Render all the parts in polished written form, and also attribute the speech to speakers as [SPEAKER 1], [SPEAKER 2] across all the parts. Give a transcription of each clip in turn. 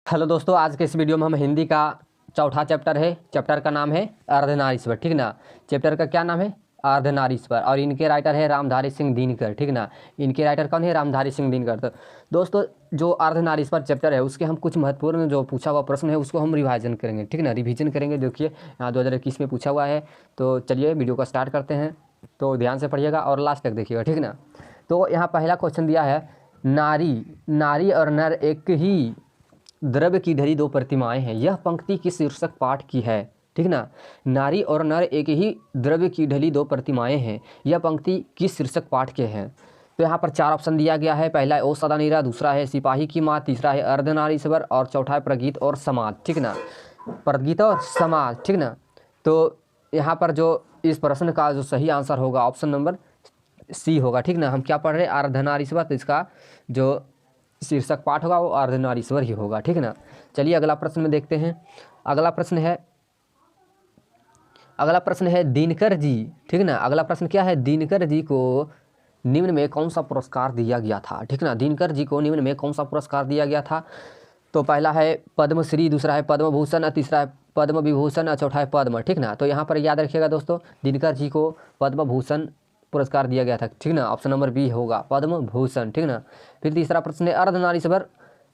[SPEAKER 1] Hello दोस्तों, आज के इस वीडियो में हम हिंदी का चौथा चैप्टर है। चैप्टर का नाम है अर्धनारीश्वर, ठीक ना। चैप्टर का क्या नाम है? अर्धनारीश्वर। और इनके राइटर है रामधारी सिंह दिनकर, ठीक ना। इनके राइटर कौन है? रामधारी सिंह दिनकर। तो दोस्तों, जो अर्धनारीश्वर चैप्टर है उसके हम कुछ महत्वपूर्ण जो पूछा हुआ प्रश्न है उसको हम रिवाइजन करेंगे, ठीक ना। रिवीजन करेंगे। देखिए यहाँ 2021 में पूछा हुआ है। तो चलिए वीडियो को स्टार्ट करते हैं। तो ध्यान से पढ़िएगा और लास्ट तक देखिएगा, ठीक ना। तो यहाँ पहला क्वेश्चन दिया है, नारी और नर एक ही द्रव्य की धरी दो प्रतिमाएं हैं, यह पंक्ति किस शीर्षक पाठ की है? ठीक ना। नारी और नर एक ही द्रव्य की ढली दो प्रतिमाएं हैं, यह पंक्ति किस शीर्षक पाठ के हैं? तो यहाँ पर चार ऑप्शन दिया गया है। पहला है ओ सदा नीरा, दूसरा है सिपाही की माँ, तीसरा है अर्धनारीश्वर और चौथा है प्रगीत और समाज, ठीक ना। प्रगीत और समाज, ठीक ना। तो यहाँ पर जो इस प्रश्न का जो सही आंसर होगा ऑप्शन नंबर सी होगा, ठीक ना। हम क्या पढ़ रहे हैं? अर्धनारीश्वर। तो इसका जो शीर्षक पाठ होगा वो अर्धनारीश्वर ही होगा, ठीक ना। चलिए अगला प्रश्न में देखते हैं। अगला प्रश्न है दिनकर जी, ठीक ना। अगला प्रश्न क्या है? दिनकर जी को निम्न में कौन सा पुरस्कार दिया गया था? ठीक ना। दिनकर जी को निम्न में कौन सा पुरस्कार दिया गया था? तो पहला है पद्मश्री, दूसरा है पद्म भूषण, तीसरा है पद्म विभूषण और चौथा है पद्म, ठीक ना। तो यहाँ पर याद रखिएगा दोस्तों, दिनकर जी को पद्म भूषण पुरस्कार दिया गया था, ठीक ना। ऑप्शन नंबर बी होगा पद्म भूषण, ठीक ना। फिर तीसरा प्रश्न है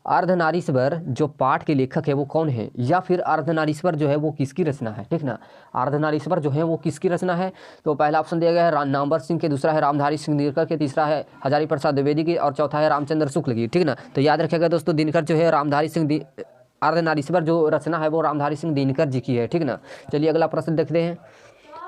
[SPEAKER 1] अर्धनारीश्वर जो पाठ के लेखक है वो कौन है, या फिर अर्धनारीश्वर जो है वो किसकी रचना है, ठीक ना। अर्धनारीश्वर जो है वो किसकी रचना है? तो पहला ऑप्शन दिया गया है नामवर सिंह के, दूसरा है रामधारी सिंह दिनकर के, तीसरा है हजारी प्रसाद द्विवेदी की और चौथा है रामचंद्र शुक्ल की, ठीक ना। तो याद रखिएगा दोस्तों, दिनकर जो है अर्धनारीश्वर जो रचना है वो रामधारी सिंह दिनकर जी की है, ठीक ना। चलिए अगला प्रश्न देखते हैं।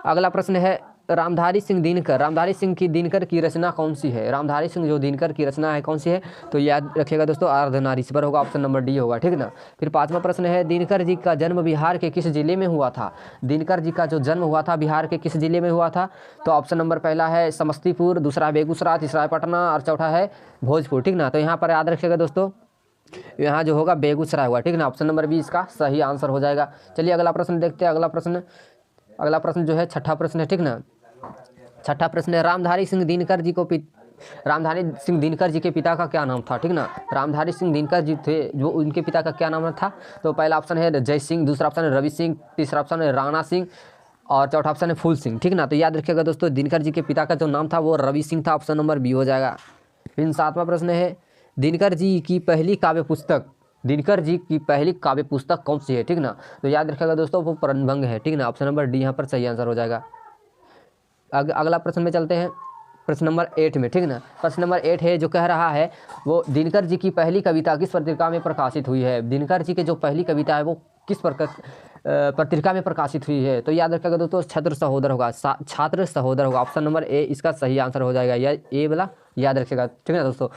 [SPEAKER 1] अगला प्रश्न है रामधारी सिंह दिनकर की रचना कौन सी है? रामधारी सिंह जो दिनकर की रचना है कौन सी है? तो याद रखिएगा दोस्तों, अर्धनारीश्वर होगा, ऑप्शन नंबर डी होगा, ठीक ना। फिर पांचवा प्रश्न है, दिनकर जी का जन्म बिहार के किस जिले में हुआ था? दिनकर जी का जो जन्म हुआ था बिहार के किस जिले में हुआ था? तो ऑप्शन नंबर पहला है समस्तीपुर, दूसरा है बेगूसराय, तीसरा है पटना और चौथा है भोजपुर, ठीक ना। तो यहाँ पर याद रखिएगा दोस्तों, यहाँ जो होगा बेगूसराय होगा, ठीक ना। ऑप्शन नंबर बी इसका सही आंसर हो जाएगा। चलिए अगला प्रश्न देखते हैं। अगला प्रश्न जो है छठा प्रश्न है, ठीक ना। छठा प्रश्न है रामधारी सिंह दिनकर जी के पिता का क्या नाम था? ठीक ना। रामधारी सिंह दिनकर जी थे, जो उनके पिता का क्या नाम था? तो पहला ऑप्शन है जय सिंह, दूसरा ऑप्शन है रवि सिंह, तीसरा ऑप्शन है राणा सिंह और चौथा ऑप्शन है फूल सिंह, ठीक ना। तो याद रखिएगा दोस्तों, दिनकर जी के पिता का जो नाम था वो रवि सिंह था, ऑप्शन नंबर बी हो जाएगा। फिर सातवां प्रश्न है दिनकर जी की पहली काव्य पुस्तक कौन सी है? ठीक ना। तो याद रखिएगा दोस्तों, वो प्रणभंग है, ठीक ना। ऑप्शन नंबर डी यहाँ पर सही आंसर हो जाएगा। अगला प्रश्न में चलते हैं, प्रश्न नंबर 8 में, ठीक ना। प्रश्न नंबर 8 है जो कह रहा है वो दिनकर जी की पहली कविता किस पत्रिका में प्रकाशित हुई है? दिनकर जी की जो पहली कविता है वो किस पत्रिका में प्रकाशित हुई है? तो याद रखिएगा दोस्तों, छात्र सहोदर होगा, ऑप्शन नंबर ए इसका सही आंसर हो जाएगा, या ए वाला याद रखिएगा, ठीक है दोस्तों।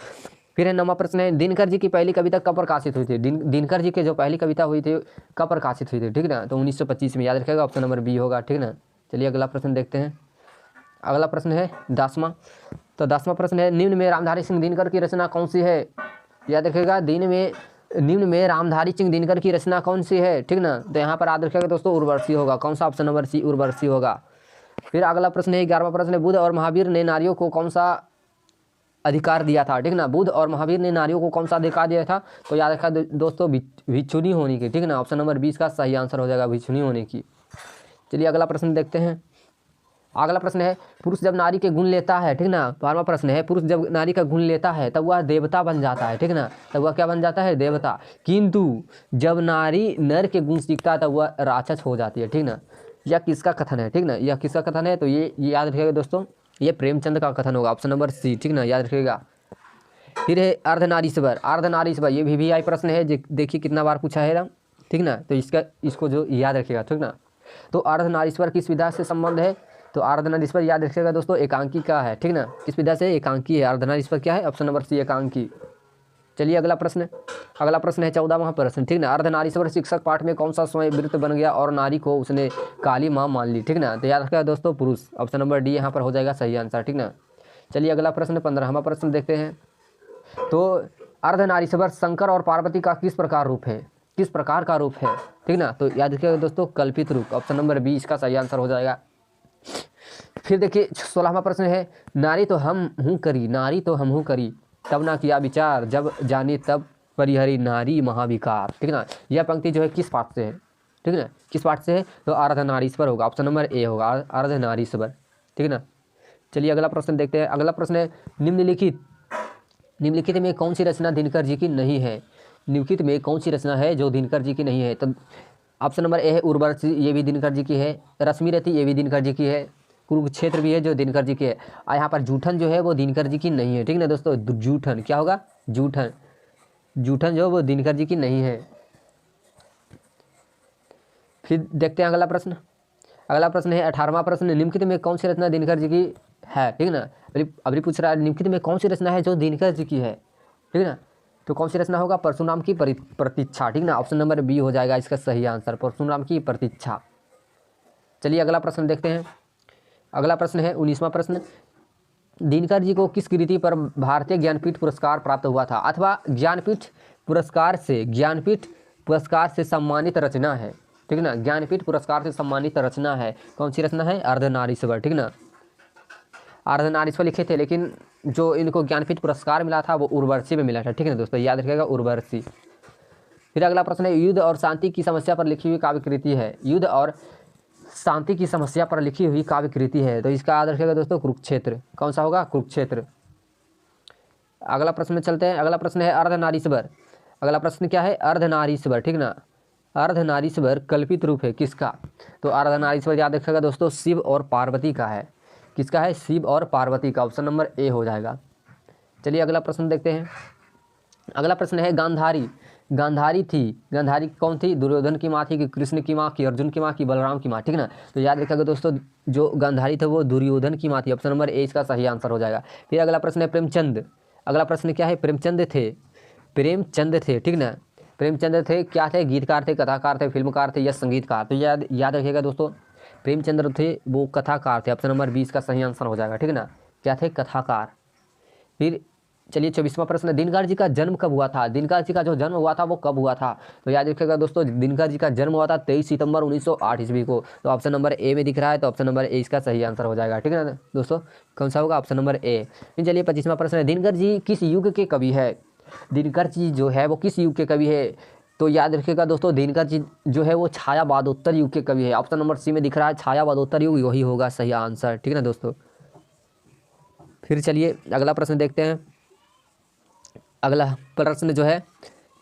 [SPEAKER 1] फिर है नौवां प्रश्न है, दिनकर जी की पहली कविता कब प्रकाशित हुई थी? दिनकर जी की जो पहली कविता हुई थी कब प्रकाशित हुई थी, ठीक ना। तो 1925 में, याद रखिएगा, ऑप्शन नंबर बी होगा, ठीक ना। चलिए अगला प्रश्न देखते हैं। अगला प्रश्न है 10वां। तो 10वां प्रश्न है, निम्न में रामधारी सिंह दिनकर की रचना कौन सी है? याद रखिएगा, निम्न में रामधारी सिंह दिनकर की रचना कौन सी है, ठीक ना। तो यहाँ पर याद रखिएगा दोस्तों, उर्वशी होगा। कौन सा? ऑप्शन नंबर सी, उर्वशी होगा। फिर अगला प्रश्न है 11वां प्रश्न है, बुद्ध और महावीर ने नारियों को कौन सा अधिकार दिया था? ठीक ना। बुद्ध और महावीर ने नारियों को कौन सा अधिकार दिया था? तो याद रखा दोस्तों, भिक्षुणी होने की, ठीक ना। ऑप्शन नंबर 20 का सही आंसर हो जाएगा, भिक्षुणी होने की। चलिए अगला प्रश्न देखते हैं। अगला प्रश्न है, पुरुष जब नारी के गुण लेता है, ठीक ना। 12वां प्रश्न है, पुरुष जब नारी का गुण लेता है तब वह देवता बन जाता है, ठीक ना। तब वह क्या बन जाता है? देवता। किंतु जब नारी नर के गुण सीखता है तब वह राक्षस हो जाती है, ठीक ना। यह किसका कथन है? ठीक ना, यह किसका कथन है? तो ये याद रखिएगा दोस्तों, ये प्रेमचंद का कथन होगा, ऑप्शन नंबर सी, ठीक ना, याद रखिएगा। फिर है अर्धनारीश्वर, ये भी आई प्रश्न है, देखिए कितना बार पूछा है, ठीक ना। तो इसको जो याद रखिएगा, ठीक ना। तो अर्धनारीश्वर किस विधा से संबंध है? तो अर्धनारीश्वर याद रखिएगा दोस्तों, एकांकी का है, ठीक ना। किस विधा से? एकांकी है। अर्धनारीश्वर क्या है? ऑप्शन नंबर सी, एकांकी। चलिए अगला प्रश्न है 14वां प्रश्न, ठीक ना। अर्धनारीश्वर शिक्षक पाठ में कौन सा स्वयं वृत्त बन गया और नारी को उसने काली माँ मान ली, ठीक ना। तो याद रखिएगा दोस्तों, पुरुष। ऑप्शन नंबर डी यहाँ पर हो जाएगा सही आंसर, ठीक ना। चलिए अगला प्रश्न 15वां प्रश्न देखते हैं। तो अर्धनारीश्वर शंकर और पार्वती का किस प्रकार का रूप है, ठीक ना। तो याद रखिएगा दोस्तों, कल्पित रूप। ऑप्शन नंबर बी इसका सही आंसर हो जाएगा। फिर देखिए 16वां प्रश्न है, नारी तो हम हूँ करी, तब ना किया विचार, जब जानी तब परिहरी नारी महाविकार, ठीक है ना। यह पंक्ति जो है किस पाठ से है, ठीक है ना, किस पाठ से है, तो अर्धनारीश्वर होगा, ऑप्शन नंबर ए होगा अर्धनारीश्वर, ठीक है ना। चलिए अगला प्रश्न देखते हैं। अगला प्रश्न है निम्नलिखित में कौन सी रचना दिनकर जी की नहीं है, निम्नलिखित में कौन सी रचना है जो दिनकर जी की नहीं है, तो ऑप्शन नंबर ए है उर्वशी, ये भी दिनकर जी की है, रश्मिरथी ये भी दिनकर जी की है, कुरुक्षेत्र भी है जो दिनकर जी की है, और यहाँ पर जूठन जो है वो दिनकर जी की नहीं है, ठीक है ना दोस्तों। जूठन क्या होगा, जूठन जो वो दिनकर जी की नहीं है। फिर देखते हैं अगला प्रश्न। अगला प्रश्न है 18वां प्रश्न, निम्नलिखित में कौन सी रचना दिनकर जी की है, ठीक है ना। अभी पूछ रहा है निम्नलिखित में कौन सी रचना है जो दिनकर जी की है, ठीक है ना। तो कौन सी रचना होगा, परशुराम की प्रतीक्षा, ठीक ना, ऑप्शन नंबर बी हो जाएगा इसका सही आंसर, परशुराम की प्रतीक्षा। चलिए अगला प्रश्न देखते हैं। अगला प्रश्न है 19वां प्रश्न, दिनकर जी को किस कृति पर भारतीय ज्ञानपीठ पुरस्कार प्राप्त हुआ था, अथवा ज्ञानपीठ पुरस्कार से सम्मानित रचना है, ठीक है ना, ज्ञानपीठ पुरस्कार से सम्मानित रचना है, कौन सी रचना है, अर्धनारीश्वर, ठीक ना। अर्धनारीश्वर लिखे थे, लेकिन जो इनको ज्ञानपीठ पुरस्कार मिला था वो उर्वशी में मिला था, ठीक है ना दोस्तों, याद रखिएगा उर्वशी। फिर अगला प्रश्न है युद्ध और शांति की समस्या पर लिखी हुई काव्य कृति है, युद्ध और शांति की समस्या पर लिखी हुई काव्य कृति है, तो इसका याद रखिएगा दोस्तों कुरुक्षेत्र, कौन सा होगा, कुरुक्षेत्र। अगला प्रश्न में चलते हैं। अगला प्रश्न है अर्धनारीश्वर। अगला प्रश्न क्या है, अर्धनारीश्वर, ठीक ना। अर्धनारीश्वर कल्पित रूप है किसका, तो अर्धनारीश्वर याद रखिएगा दोस्तों शिव और पार्वती का है, किसका है, शिव और पार्वती का, ऑप्शन नंबर ए हो जाएगा। चलिए अगला प्रश्न देखते हैं। अगला प्रश्न है गांधारी। गांधारी कौन थी, दुर्योधन की माँ थी कि कृष्ण की माँ की, अर्जुन की माँ की, बलराम की माँ, ठीक ना। तो याद रखिएगा दोस्तों जो गांधारी थे वो दुर्योधन की माँ थी, ऑप्शन नंबर ए इसका सही आंसर हो जाएगा। फिर अगला प्रश्न है प्रेमचंद। अगला प्रश्न क्या है, प्रेमचंद थे, ठीक ना। प्रेमचंद थे क्या थे, गीतकार थे, कथाकार थे, फिल्मकार थे या संगीतकार, तो याद रखिएगा दोस्तों प्रेमचंद्र थे वो कथाकार थे, ऑप्शन नंबर 20 का सही आंसर हो जाएगा, ठीक है ना, क्या थे, कथाकार। फिर चलिए 24वां प्रश्न, दिनकर जी का जन्म कब हुआ था, दिनकर जी का जो जन्म हुआ था वो कब हुआ था, तो याद रखिएगा दोस्तों दिनकर जी का जन्म हुआ था 23 सितंबर 1908 ईस्वी को, तो ऑप्शन नंबर ए में दिख रहा है, तो ऑप्शन नंबर ए इसका सही आंसर हो जाएगा, ठीक है ना दोस्तों, कौन सा होगा, ऑप्शन नंबर ए। फिर चलिए 25वां प्रश्न है, दिनकर जी किस युग के कवि है, दिनकर जी जो है वो किस युग के कवि है, तो याद रखिएगा दोस्तों दिनकर जी जो है वो छायावादोत्तर युग के कवि है, ऑप्शन नंबर सी में दिख रहा है छायावादोत्तर युग, वही होगा सही आंसर, ठीक है ना दोस्तों। फिर चलिए अगला प्रश्न देखते हैं। अगला प्रश्न जो है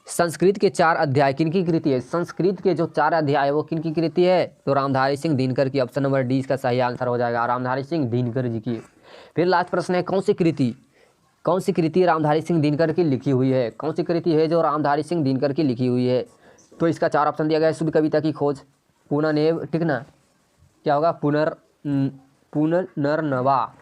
[SPEAKER 1] संस्कृत के 4 अध्याय किनकी कृति है, संस्कृत के जो 4 अध्याय है वो किनकी कृति है, तो रामधारी सिंह दिनकर की, ऑप्शन नंबर डी इसका सही आंसर हो जाएगा, रामधारी सिंह दिनकर जी की। फिर लास्ट प्रश्न है कौन सी कृति रामधारी सिंह दिनकर की लिखी हुई है, कौन सी कृति है जो रामधारी सिंह दिनकर की लिखी हुई है, तो इसका 4 ऑप्शन दिया गया है, शुद्ध कविता की खोज, पुनर्नव, ठीक ना, क्या होगा, पुनर्नवा,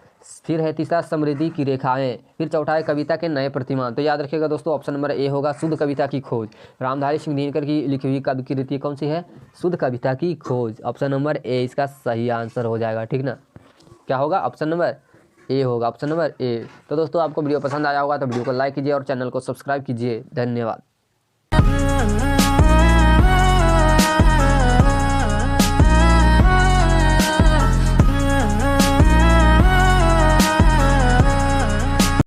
[SPEAKER 1] फिर है तीसरा समृद्धि की रेखाएं, फिर चौथा है कविता के नए प्रतिमान, तो याद रखिएगा दोस्तों ऑप्शन नंबर ए होगा शुद्ध कविता की खोज। रामधारी सिंह दिनकर की लिखी हुई काव्य कृति कौन सी है, शुद्ध कविता की खोज, ऑप्शन नंबर ए इसका सही आंसर हो जाएगा, ठीक ना, क्या होगा, ऑप्शन नंबर ए होगा, ऑप्शन नंबर ए। तो दोस्तों आपको वीडियो पसंद आया होगा तो वीडियो को लाइक कीजिए और चैनल को सब्सक्राइब कीजिए, धन्यवाद।